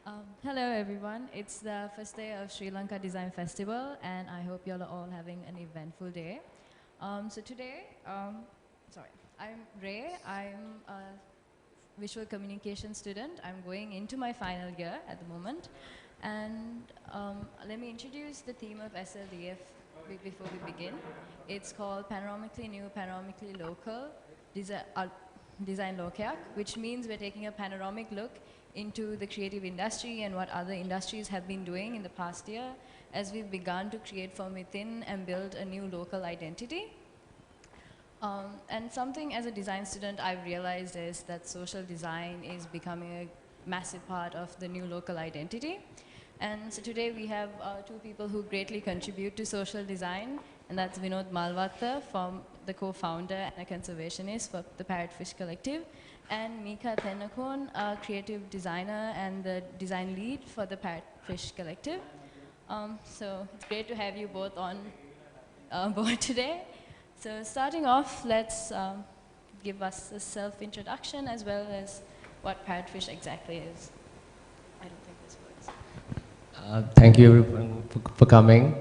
Hello everyone, it's the first day of Sri Lanka Design Festival and I hope you're all having an eventful day. So today, sorry, I'm Ray, I'm a visual communication student. I'm going into my final year at the moment. And let me introduce the theme of SLDF before we begin. It's called Panoramically New, Panoramically Local Design Lokayak, which means we're taking a panoramic look into the creative industry and what other industries have been doing in the past year as we've begun to create from within and build a new local identity. And something as a design student I've realized is that social design is becoming a massive part of the new local identity. And so today we have two people who greatly contribute to social design, and that's Vinod Malvatta, the co-founder and a conservationist for the Parrotfish Collective, and Mika Tennakon, a creative designer and the design lead for the Parrotfish Collective. So it's great to have you both on board today. So starting off, let's give us a self-introduction as well as what Parrotfish exactly is. I don't think this works. Thank you everyone for coming.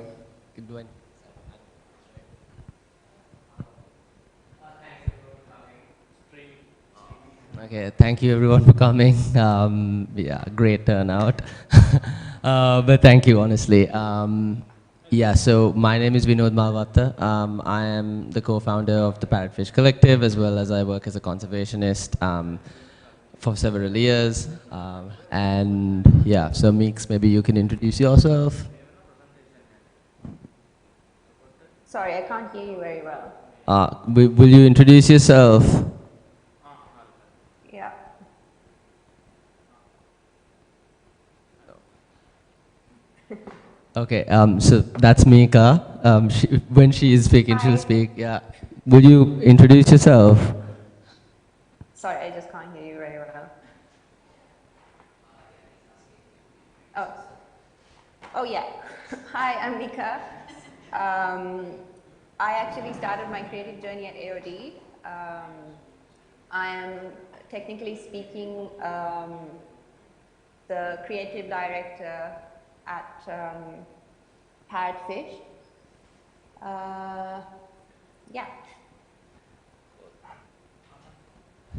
Okay, thank you everyone for coming. Yeah, great turnout. But thank you, honestly. Yeah, so my name is Vinod Malvatta. I am the co-founder of the Parrotfish Collective, as well as I work as a conservationist for several years. And yeah, so Meeks, maybe you can introduce yourself. Sorry, I can't hear you very well. Will you introduce yourself? Yeah. Okay, so that's Mika. When she is speaking, she'll Hi. speak. Yeah. Will you introduce yourself? Sorry, I just can't hear you very well. Oh. Oh, yeah. Hi, I'm Mika. I actually started my creative journey at AOD. I am, technically speaking, the creative director at Parrotfish. Yeah.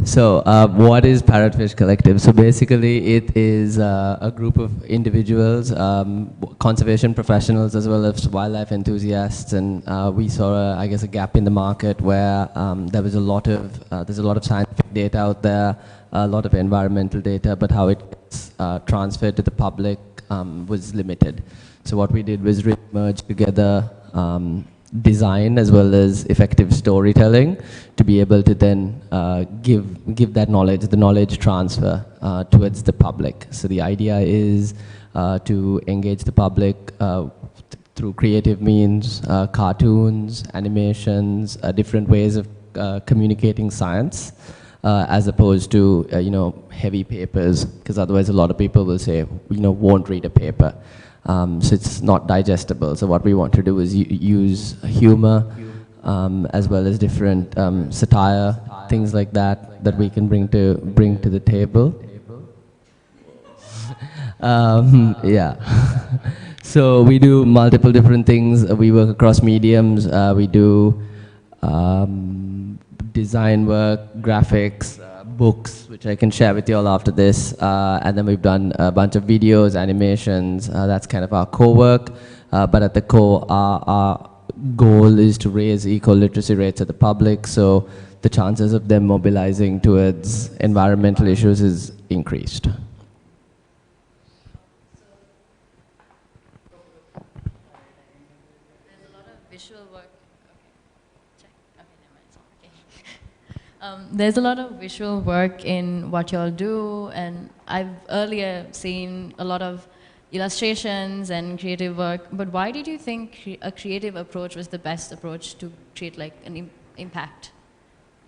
So, what is Parrotfish Collective? So basically, it is a group of individuals, conservation professionals, as well as wildlife enthusiasts, and we saw, I guess, a gap in the market where there was there's a lot of scientific data out there, a lot of environmental data, but how it gets transferred to the public was limited. So what we did was really merge together design as well as effective storytelling to be able to then give that knowledge, the knowledge transfer towards the public. So the idea is to engage the public through creative means, cartoons, animations, different ways of communicating science. As opposed to heavy papers, because otherwise a lot of people will say won't read a paper. So it's not digestible. So what we want to do is use humor as well as different satire, things like that we can bring to the table. Yeah. So we do multiple different things. We work across mediums. We do design work, graphics, books, which I can share with you all after this. And then we've done a bunch of videos, animations. That's kind of our core work. But at the core, our goal is to raise eco-literacy rates at the public. So the chances of them mobilizing towards environmental issues is increased. There's a lot of visual work in what y'all do, and I've earlier seen a lot of illustrations and creative work, but why did you think a creative approach was the best approach to create like an impact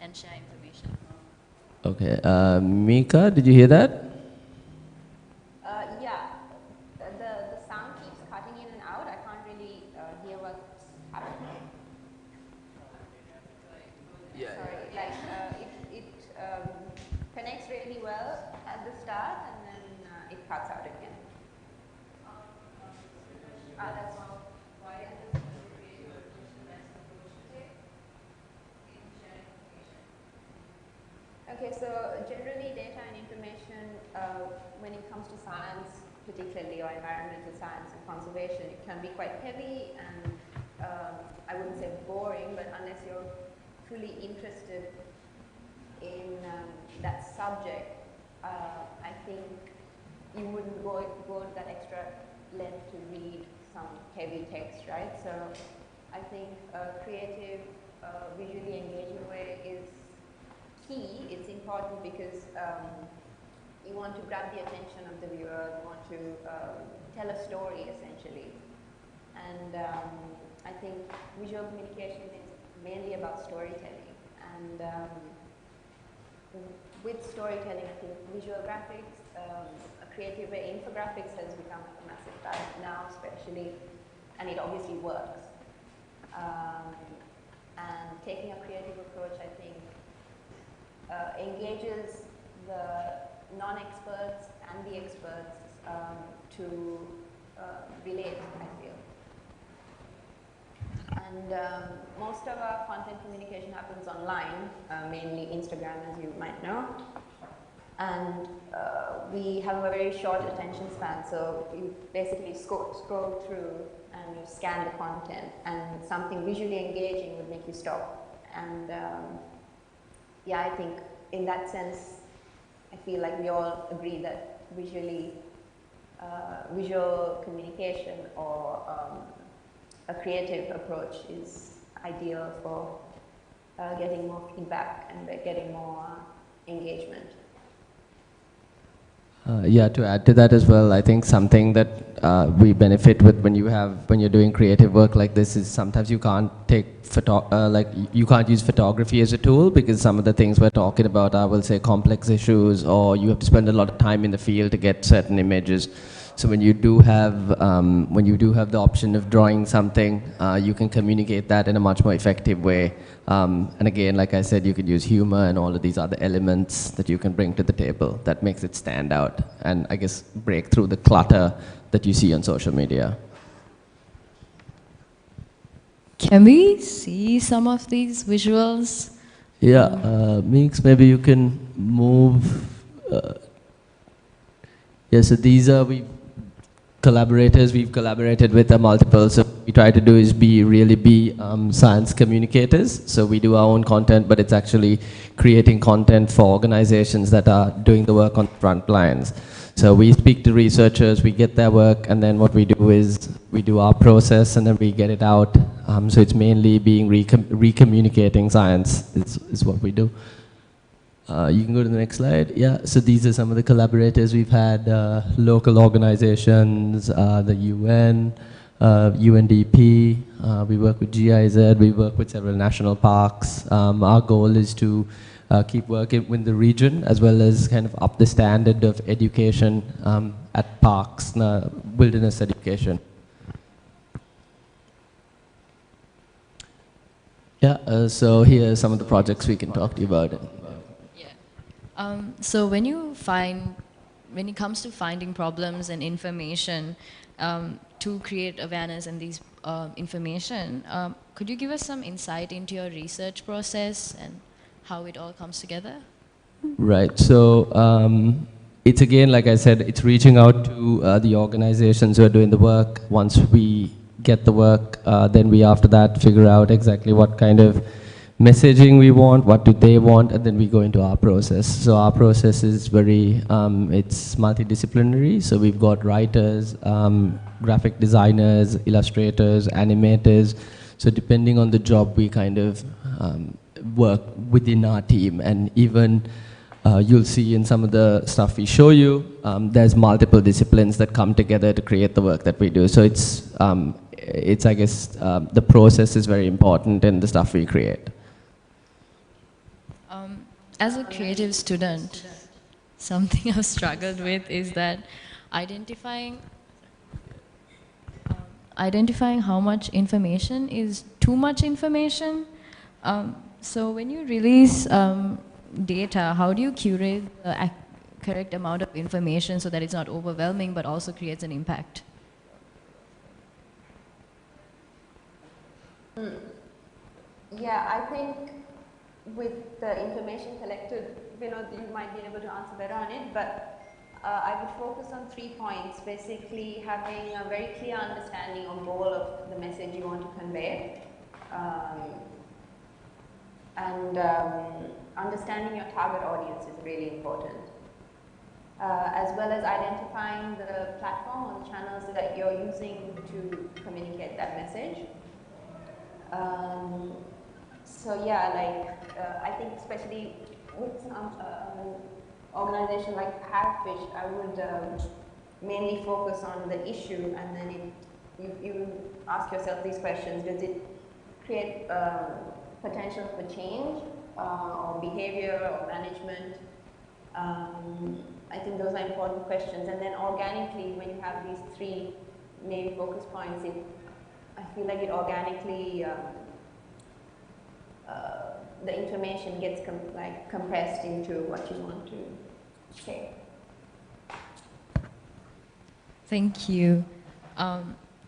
and share information? Okay, Mika, did you hear that? Yeah. The sound keeps cutting in and out. I can't really hear what's happening. Yeah. Sorry. Like it connects really well at the start, and then it cuts out again. That's all. Why I just want to create your best approach to take in sharing information. Okay, so generally data and information, when it comes to science, particularly or environmental science and conservation, it can be quite heavy and I wouldn't say boring, but unless you're fully interested in that subject, I think you wouldn't go to that extra length to read some heavy text, right? So I think a creative, visually engaging way is key. It's important because you want to grab the attention of the viewer, you want to tell a story essentially. And I think visual communication is mainly about storytelling. And with storytelling, I think visual graphics, a creative way, infographics has become a massive fad now especially, and it obviously works. And taking a creative approach, I think, engages the non-experts and the experts to relate, I feel. And most of our content communication happens online, mainly Instagram, as you might know. And we have a very short attention span, so you basically scroll through and you scan the content, and something visually engaging would make you stop. And yeah, I think in that sense, I feel like we all agree that visual communication or a creative approach is ideal for getting more feedback and getting more engagement. Yeah, to add to that as well, I think something that we benefit with when you're doing creative work like this is sometimes you can't take you can't use photography as a tool because some of the things we're talking about are, we'll say, complex issues, or you have to spend a lot of time in the field to get certain images. So when you do have the option of drawing something, you can communicate that in a much more effective way. And again, like I said, you could use humor and all of these other elements that you can bring to the table that makes it stand out and, I guess, break through the clutter that you see on social media. Can we see some of these visuals? Yeah, Meeks, maybe you can move. Yeah, so these are collaborators we've collaborated with are multiple. So what we try to do is really be science communicators. So we do our own content, but it's actually creating content for organizations that are doing the work on the front lines. So we speak to researchers, we get their work, and then what we do is we do our process and then we get it out. So it's mainly being recommunicating science is what we do. You can go to the next slide. Yeah, so these are some of the collaborators we've had, local organizations, the UN, UNDP, we work with GIZ, we work with several national parks. Our goal is to keep working with the region as well as kind of up the standard of education at parks, wilderness education. Yeah, so here are some of the projects we can talk to you about. So when it comes to finding problems and information to create awareness in these information, could you give us some insight into your research process and how it all comes together? Right. So it's again, like I said, it's reaching out to the organizations who are doing the work. Once we get the work, then we after that figure out exactly what kind of messaging we want, what do they want, and then we go into our process. So our process is very, it's multidisciplinary. So we've got writers, graphic designers, illustrators, animators. So depending on the job, we kind of work within our team. And even you'll see in some of the stuff we show you, there's multiple disciplines that come together to create the work that we do. So it's I guess, the process is very important in the stuff we create. As a creative student, something I've struggled with is that identifying how much information is too much information. So when you release data, how do you curate the correct amount of information so that it's not overwhelming but also creates an impact? Yeah, I think with the information collected, Vinod, you might be able to answer better on it, but I would focus on 3 points. Basically, having a very clear understanding or goal of the message you want to convey, and understanding your target audience is really important. As well as identifying the platform or the channels that you're using to communicate that message. So yeah, like I think especially with some organization like Parrotfish, I would mainly focus on the issue, and then you ask yourself these questions: does it create potential for change or behavior or management? I think those are important questions. And then organically, when you have these 3 main focus points, I feel like it organically the information gets compressed into what you want to say. Thank you.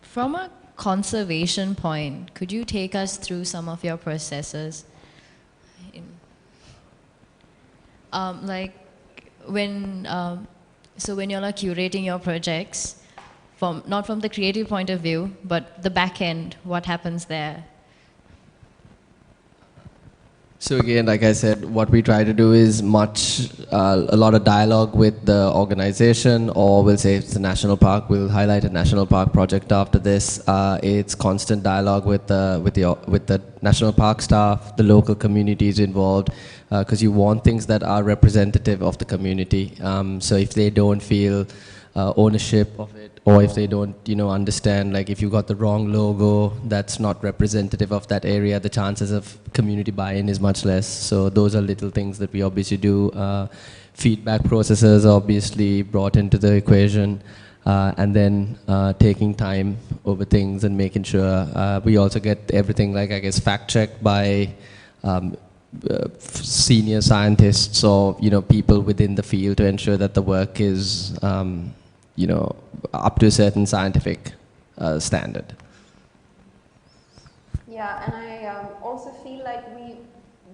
From a conservation point, could you take us through some of your processes? Like when, so when you're like curating your projects, not from the creative point of view, but the back end, what happens there? So again, like I said, what we try to do is a lot of dialogue with the organization, or we'll say if it's a national park, we'll highlight a national park project after this. It's constant dialogue with the national park staff, the local communities involved, because you want things that are representative of the community. So if they don't feel ownership of it, or if they don't, understand, like if you got the wrong logo that's not representative of that area, the chances of community buy-in is much less. So those are little things that we obviously do. Feedback processes are obviously brought into the equation, and then taking time over things and making sure we also get everything, like I guess, fact-checked by senior scientists or people within the field to ensure that the work is up to a certain scientific standard. Yeah, and I also feel like we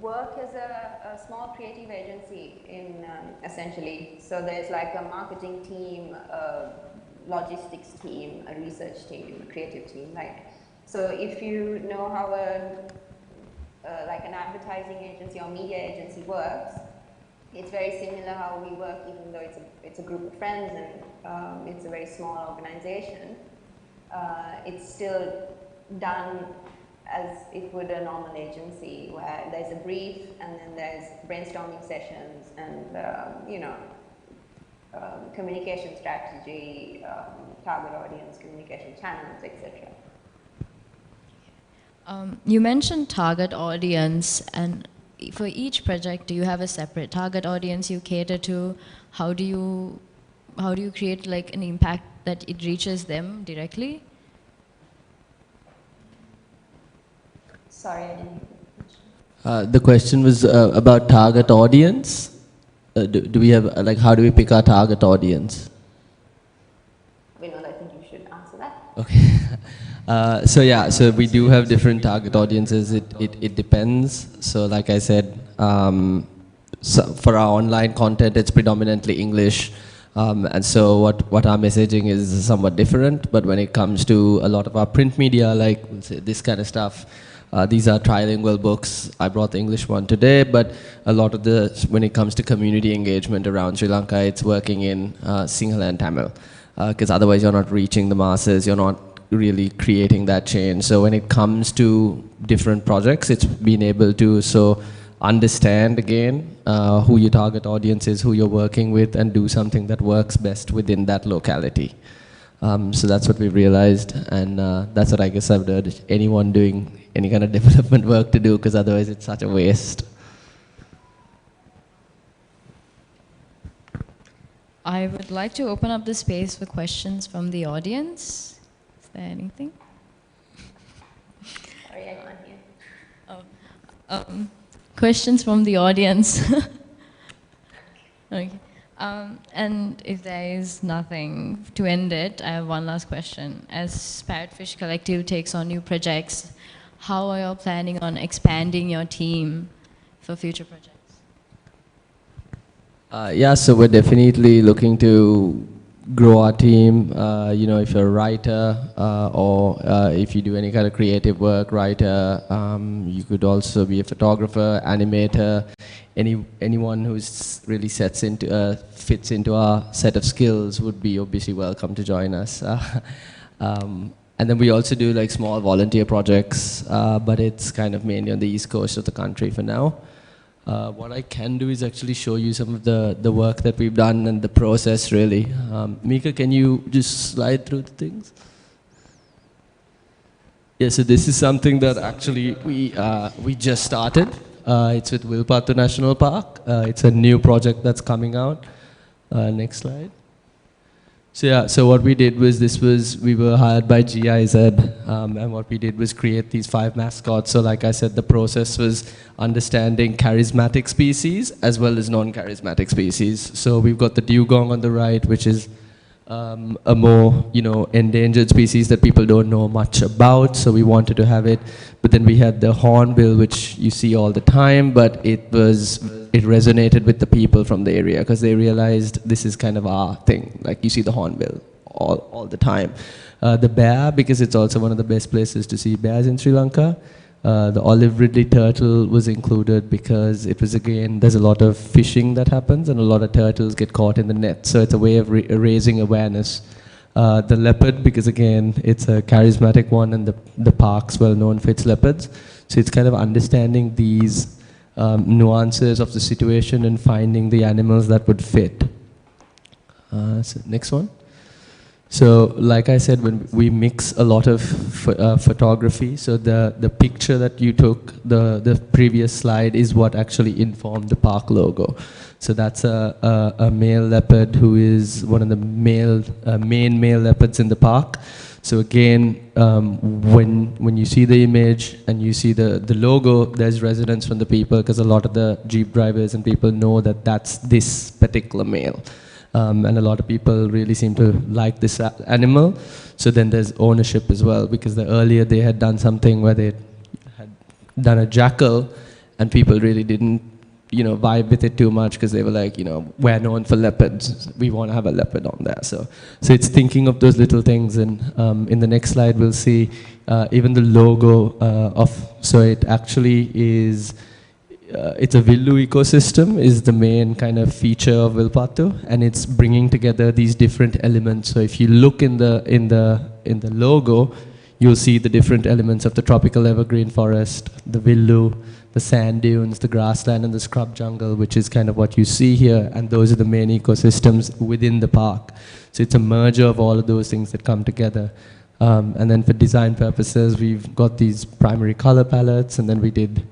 work as a small creative agency in essentially. So there's like a marketing team, a logistics team, a research team, a creative team. So if you know how like an advertising agency or media agency works, it's very similar how we work, even though it's a group of friends and it's a very small organization. It's still done as it would a normal agency, where there's a brief and then there's brainstorming sessions and communication strategy, target audience, communication channels, etc. You mentioned target audience, and for each project, do you have a separate target audience you cater to? How do you create like an impact that it reaches them directly? Sorry, I didn't hear the question. The question was about target audience. Do we have, like, how do we pick our target audience? Vinod, I think you should answer that. Okay. So we do have different target audiences. It depends. So like I said, so for our online content, it's predominantly English. And so what our messaging is somewhat different. But when it comes to a lot of our print media, like we'll say this kind of stuff, these are trilingual books. I brought the English one today, but a lot of when it comes to community engagement around Sri Lanka, it's working in Sinhala and Tamil. Because otherwise you're not reaching the masses, you're not really creating that change. So when it comes to different projects, it's being able to understand again who your target audience is, who you're working with, and do something that works best within that locality. So that's what we've realized, and that's what I guess I've urged anyone doing any kind of development work to do, because otherwise it's such a waste. I would like to open up the space for questions from the audience. Is there anything? Sorry, I can't hear. Oh. Questions from the audience. Okay. And if there is nothing to end it, I have one last question. As Parrotfish Collective takes on new projects, how are you planning on expanding your team for future projects? Yeah, so we're definitely looking to grow our team. You know, if you're a writer or if you do any kind of creative work, writer, you could also be a photographer, animator, anyone who's really fits into our set of skills would be obviously welcome to join us. And then we also do like small volunteer projects, but it's kind of mainly on the east coast of the country for now. What I can do is actually show you some of the work that we've done and the process really. Mika, can you just slide through the things? Yeah, so this is something that actually we just started. It's with Wilpattu National Park. It's a new project that's coming out. Next slide. So yeah, so what we did was we were hired by GIZ, and what we did was create these 5 mascots. So like I said, the process was understanding charismatic species as well as non-charismatic species. So we've got the dugong on the right, which is a more, you know, endangered species that people don't know much about, so we wanted to have it. But then we had the hornbill, which you see all the time, but it resonated with the people from the area because they realized this is kind of our thing. Like you see the hornbill all the time. The bear, because it's also one of the best places to see bears in Sri Lanka. The olive ridley turtle was included because it was, again, there's a lot of fishing that happens and a lot of turtles get caught in the net. So it's a way of raising awareness. The leopard, because again, it's a charismatic one and the park's well known for its leopards. So it's kind of understanding these nuances of the situation and finding the animals that would fit. So next one. So like I said, when we mix a lot of photography, so the picture that you took, the previous slide, is what actually informed the park logo. So that's a male leopard who is one of the main male leopards in the park. So again, when you see the image and you see the logo, there's resonance from the people because a lot of the Jeep drivers and people know that that's this particular male. And a lot of people really seem to like this animal. So then there's ownership as well, because earlier they had done something where they had done a jackal and people really didn't, you know, vibe with it too much because they were like, you know, we're known for leopards. We want to have a leopard on there. So it's thinking of those little things. And in the next slide, we'll see even the logo so it actually is, it's a Villu ecosystem is the main kind of feature of Wilpattu, and it's bringing together these different elements. So if you look in the logo, you'll see the different elements of the tropical evergreen forest, the Villu, the sand dunes, the grassland, and the scrub jungle, which is kind of what you see here, and those are the main ecosystems within the park. So it's a merger of all of those things that come together. And then for design purposes, we've got these primary color palettes, and then we did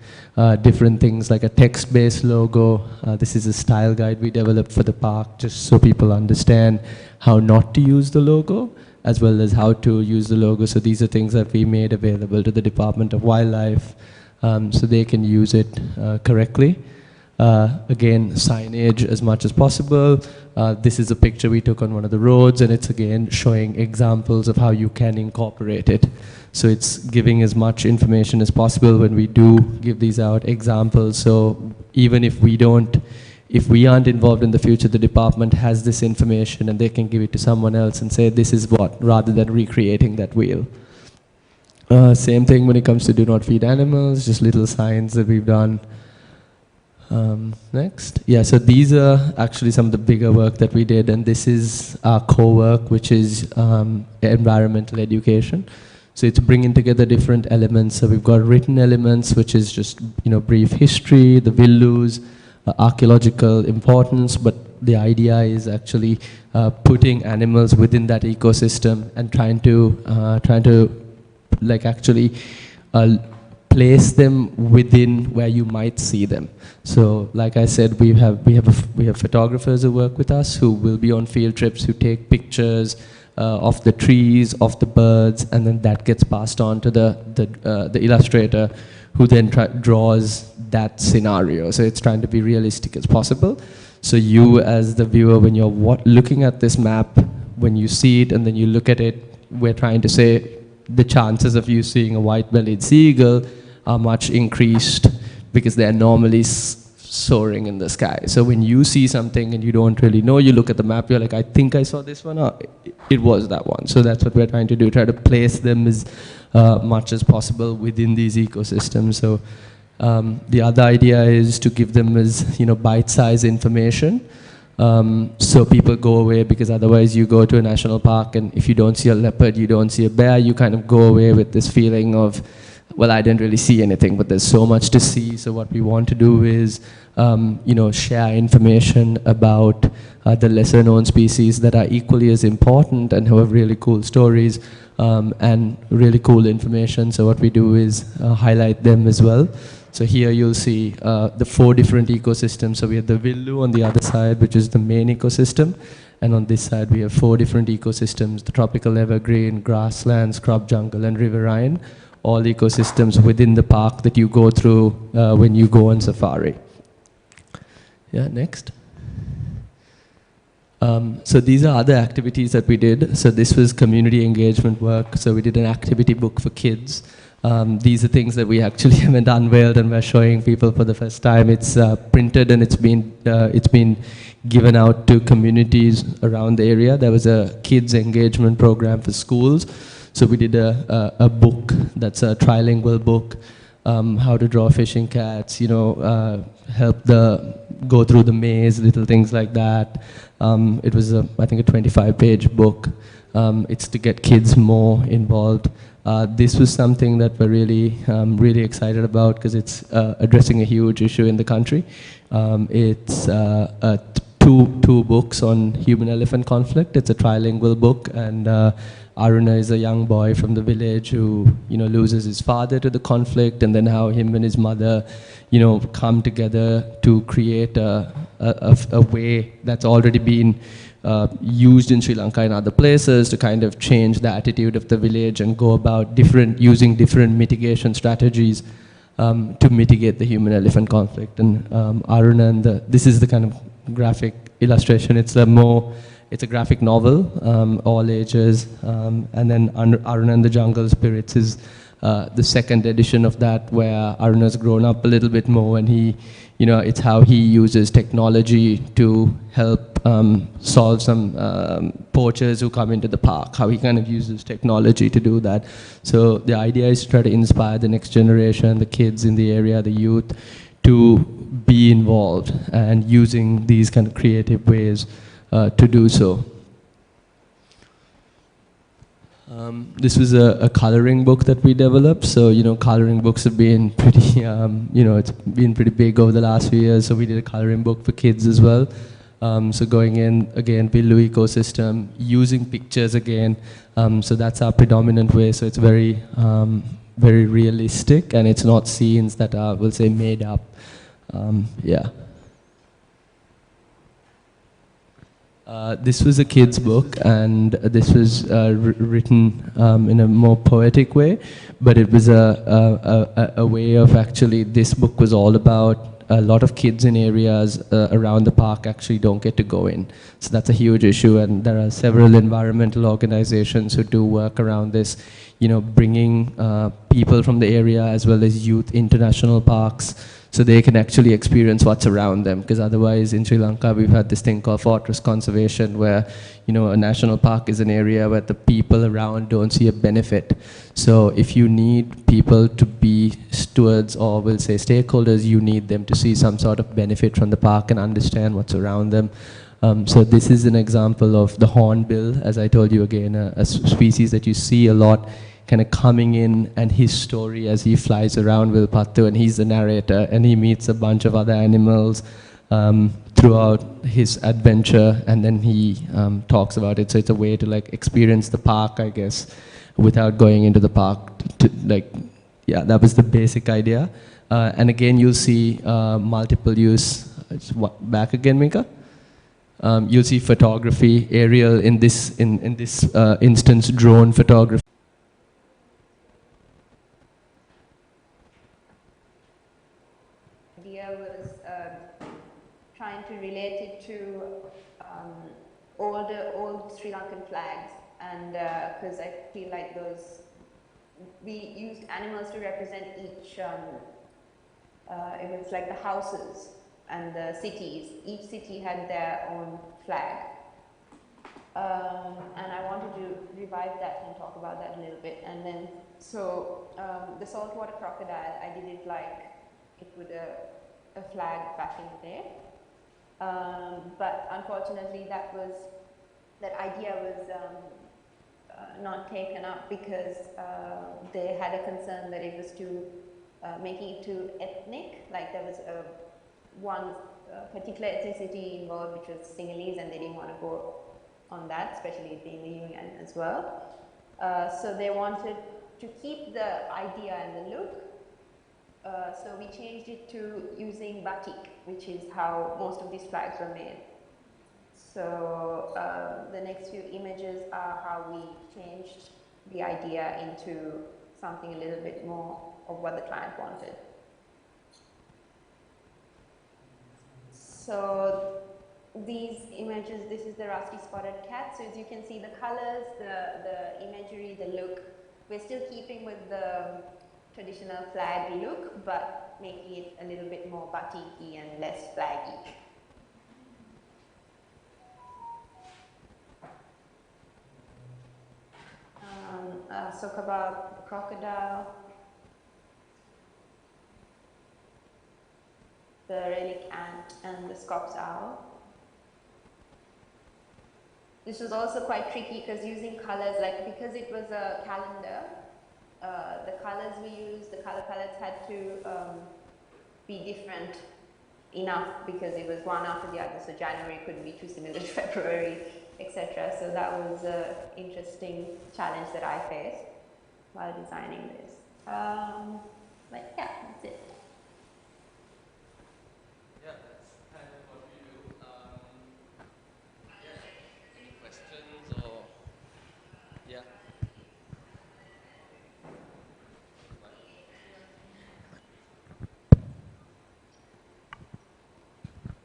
different things like a text-based logo. This is a style guide we developed for the park, just so people understand how not to use the logo, as well as how to use the logo. So these are things that we made available to the Department of Wildlife, so they can use it correctly. Again, signage as much as possible. This is a picture we took on one of the roads, and it's again showing examples of how you can incorporate it. So it's giving as much information as possible when we do give these out, examples. So even if we aren't involved in the future, the department has this information and they can give it to someone else and say, this is what, rather than recreating that wheel. Same thing when it comes to do not feed animals, just little signs that we've done. Next. Yeah, so these are actually some of the bigger work that we did, and this is our core work, which is environmental education. So it's bringing together different elements. So we've got written elements, which is just, you know, brief history, the Villus, archaeological importance, but the idea is actually putting animals within that ecosystem and trying to like actually place them within where you might see them. So like I said, we have photographers who work with us who will be on field trips, who take pictures of the trees, of the birds, and then that gets passed on to the illustrator, who then draws that scenario. So it's trying to be realistic as possible. So you as the viewer, when you're looking at this map, when you see it and then you look at it, we're trying to say, the chances of you seeing a white-bellied seagull are much increased because they're normally soaring in the sky. So when you see something and you don't really know, you look at the map, you're like, I think I saw this one, or it was that one. So that's what we're trying to do, try to place them as much as possible within these ecosystems. So the other idea is to give them as, bite-sized information. So people go away, because otherwise you go to a national park and if you don't see a leopard, you don't see a bear, you kind of go away with this feeling of, well, I didn't really see anything, but there's so much to see. So what we want to do is, share information about the lesser known species that are equally as important and who have really cool stories and really cool information. So what we do is highlight them as well. So here you'll see the 4 different ecosystems. So we have the Villu on the other side, which is the main ecosystem. And on this side, we have 4 different ecosystems: the tropical evergreen, grassland, scrub jungle, and riverine. All ecosystems within the park that you go through when you go on safari. Yeah, next. So these are other activities that we did. So this was community engagement work. So we did an activity book for kids. These are things that we actually haven't unveiled and we're showing people for the first time. It's printed and it's been given out to communities around the area. There was a kids engagement program for schools. So we did a book that's a trilingual book, how to draw fishing cats, help go through the maze, little things like that. It was, I think, a 25-page book. It's to get kids more involved. This was something that we're really excited about because it's addressing a huge issue in the country. It's two books on human-elephant conflict. It's a trilingual book, and Aruna is a young boy from the village who, loses his father to the conflict, and then how him and his mother, come together to create a way that's already been used in Sri Lanka and other places to kind of change the attitude of the village and go about using different mitigation strategies to mitigate the human-elephant conflict. And Aruna, and this is the kind of graphic illustration. It's a graphic novel, all ages, and then Aruna and the Jungle Spirits is the second edition of that, where Aruna's grown up a little bit more, and it's how he uses technology to help solve some poachers who come into the park, how he kind of uses technology to do that. So the idea is to try to inspire the next generation, the kids in the area, the youth, to be involved and using these kind of creative ways to do so. This was a coloring book that we developed. So, coloring books have been pretty, it's been pretty big over the last few years. So we did a coloring book for kids as well. So going in, again, Villu ecosystem, using pictures again. So that's our predominant way. So it's very, very realistic, and it's not scenes that are, we'll say, made up. Yeah. This was a kid's book, and this was written in a more poetic way, but it was a way of actually, this book was all about a lot of kids in areas around the park actually don't get to go in. So that's a huge issue, and there are several environmental organizations who do work around this, bringing people from the area as well as youth into national parks, so they can actually experience what's around them. Because otherwise, in Sri Lanka, we've had this thing called fortress conservation, where a national park is an area where the people around don't see a benefit. So if you need people to be stewards, or we'll say stakeholders, you need them to see some sort of benefit from the park and understand what's around them. So this is an example of the hornbill, as I told you again, a species that you see a lot kind of coming in, and his story as he flies around Vilpattu, and he's the narrator, and he meets a bunch of other animals throughout his adventure, and then he talks about it. So it's a way to experience the park, I guess, without going into the park. Yeah, that was the basic idea. And again, you'll see multiple use. Back again, Mika. You'll see photography, aerial, in this instance, drone photography. Was trying to relate it to old Sri Lankan flags, and because I feel like those we used animals to represent each, it was like the houses and the cities. Each city had their own flag. And I wanted to revive that and talk about that a little bit. And then, so the saltwater crocodile, I did it like it would a flag back in the day. But unfortunately, that idea was not taken up because they had a concern that it was too making it too ethnic. Like there was one particular ethnicity involved, which was Sinhalese, and they didn't want to go on that, especially it being the UN as well. So they wanted to keep the idea and the look. So we changed it to using batik, which is how most of these flags were made. So the next few images are how we changed the idea into something a little bit more of what the client wanted. So these images, this is the rusty spotted cat. So as you can see, the colors, the imagery, the look, we're still keeping with the traditional flag look, but making it a little bit more batiki and less flaggy. Sokaba crocodile, the relic ant, and the Scops owl. This was also quite tricky because using colors, like because it was a calendar, the colors we used, the color palettes had to be different enough because it was one after the other. So January couldn't be too similar to February, etc. So that was an interesting challenge that I faced while designing this. But yeah, that's it. Yeah, that's kind of what we do. Yeah, any questions or yeah?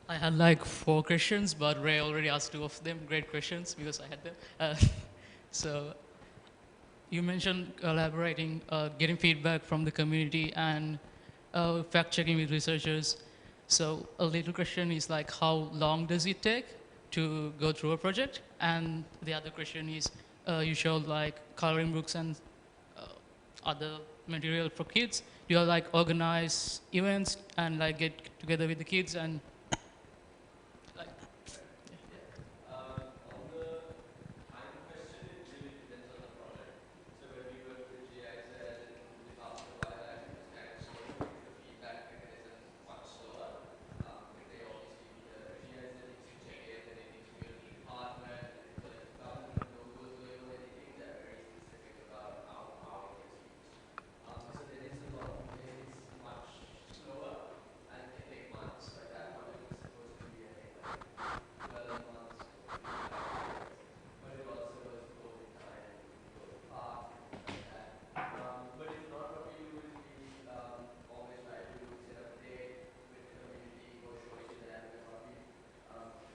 I had like 4 questions, but Ray already asked 2 of them. Great questions because I had them. So you mentioned collaborating, getting feedback from the community and fact-checking with researchers. So a little question is like, how long does it take to go through a project? And the other question is, you showed like coloring books and other material for kids. Do you like organize events and like get together with the kids and like? On the time question, it really depends on the project. So when we work with GIZ and the Department of Wildlife, it was kind of slow because the feedback mechanism is much slower. If they obviously, GIZ needs to check it, and it needs to be a lead partner, and it's like government logos going on, anything that are very specific about how it gets used. So there is a lot of, it's much slower and it can take months. Like that project was supposed to be, I think, like 12 months, but it also was COVID time, COVID fast, things like that. But if not, what we do is we always try to set up a day with the community, go show each of them, and what we,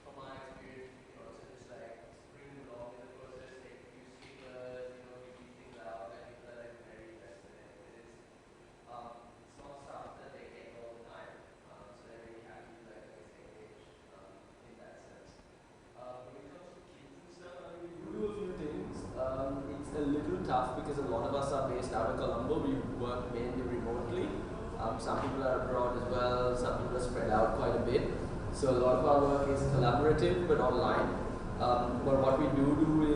from our experience, we can also just like bring them along in the process, take a few stickers, you know, give these things out, and people are like very invested in it. It's not stuff that they get all the time, so they're really happy to like engage in that sense. When it comes to kids and stuff, I mean, we do a few things. It's a little tough because a lot of us are based out of Colombo. We work mainly remotely. Some people are abroad as well. Some people are spread out quite a bit. So a lot of our work is collaborative but online. But what we do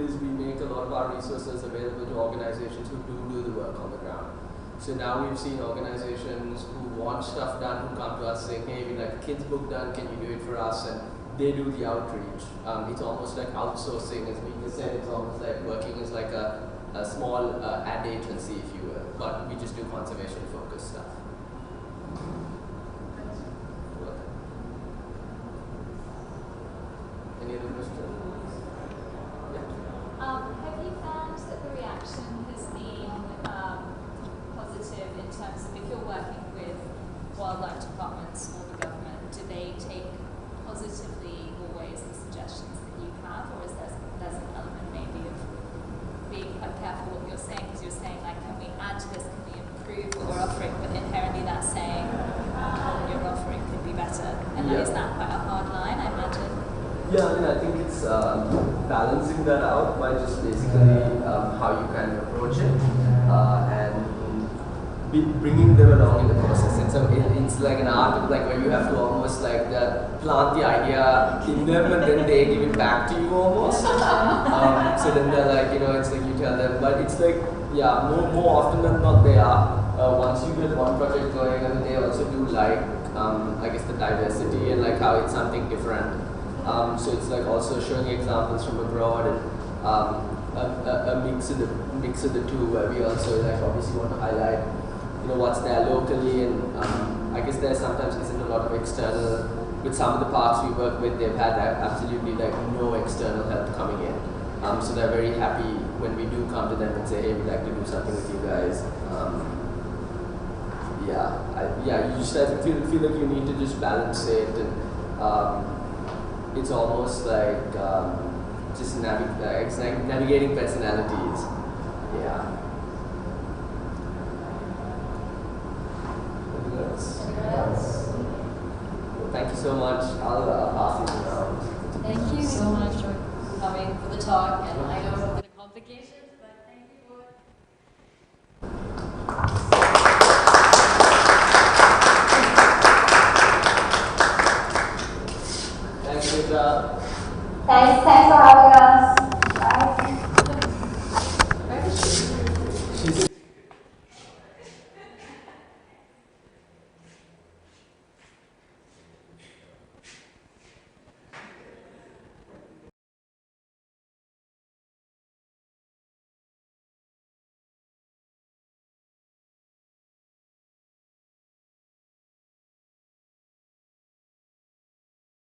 is we make a lot of our resources available to organizations who do the work on the ground. So now we've seen organizations who want stuff done who come to us saying, hey, we'd like a kids book done, can you do it for us? And they do the outreach. It's almost like outsourcing, as Mika said, it's almost like working as like a small ad agency, if you will. But we just do conservation focused stuff. Any other questions? Have you found that the reaction has been positive in terms of if you're working with wildlife departments or the government, do they take positively always the suggestions that you have, or is there's an element maybe of being quite careful what you're saying, because you're saying like, can we we add to this? Can we improve what we're offering? But inherently that's saying what you're offering could be better. And Yeah. is that quite a hard line, I imagine? Yeah, I mean, I think it's balancing that out by just basically how you kind of approach it and bringing them along in the process. It's like an art, like where you have to almost like plant the idea in them and then they give it back to you almost. So then they're like, it's like you tell them, but it's like, yeah, more often than not they are. Once you get one project going, and they also do like, I guess the diversity and like how it's something different. So it's like also showing examples from abroad and a mix of the two, where we also like obviously want to highlight what's there locally, and I guess there sometimes isn't a lot of external. With some of the parks we work with, they've had absolutely like no external help coming in, so they're very happy when we do come to them and say, hey, we'd like to do something with you guys. You just I feel like you need to just balance it, and it's almost like just navigating personalities. Yeah. Thank you so much. I'll pass it around. Thank you so much for coming for the talk, and I know the complications, but thank you for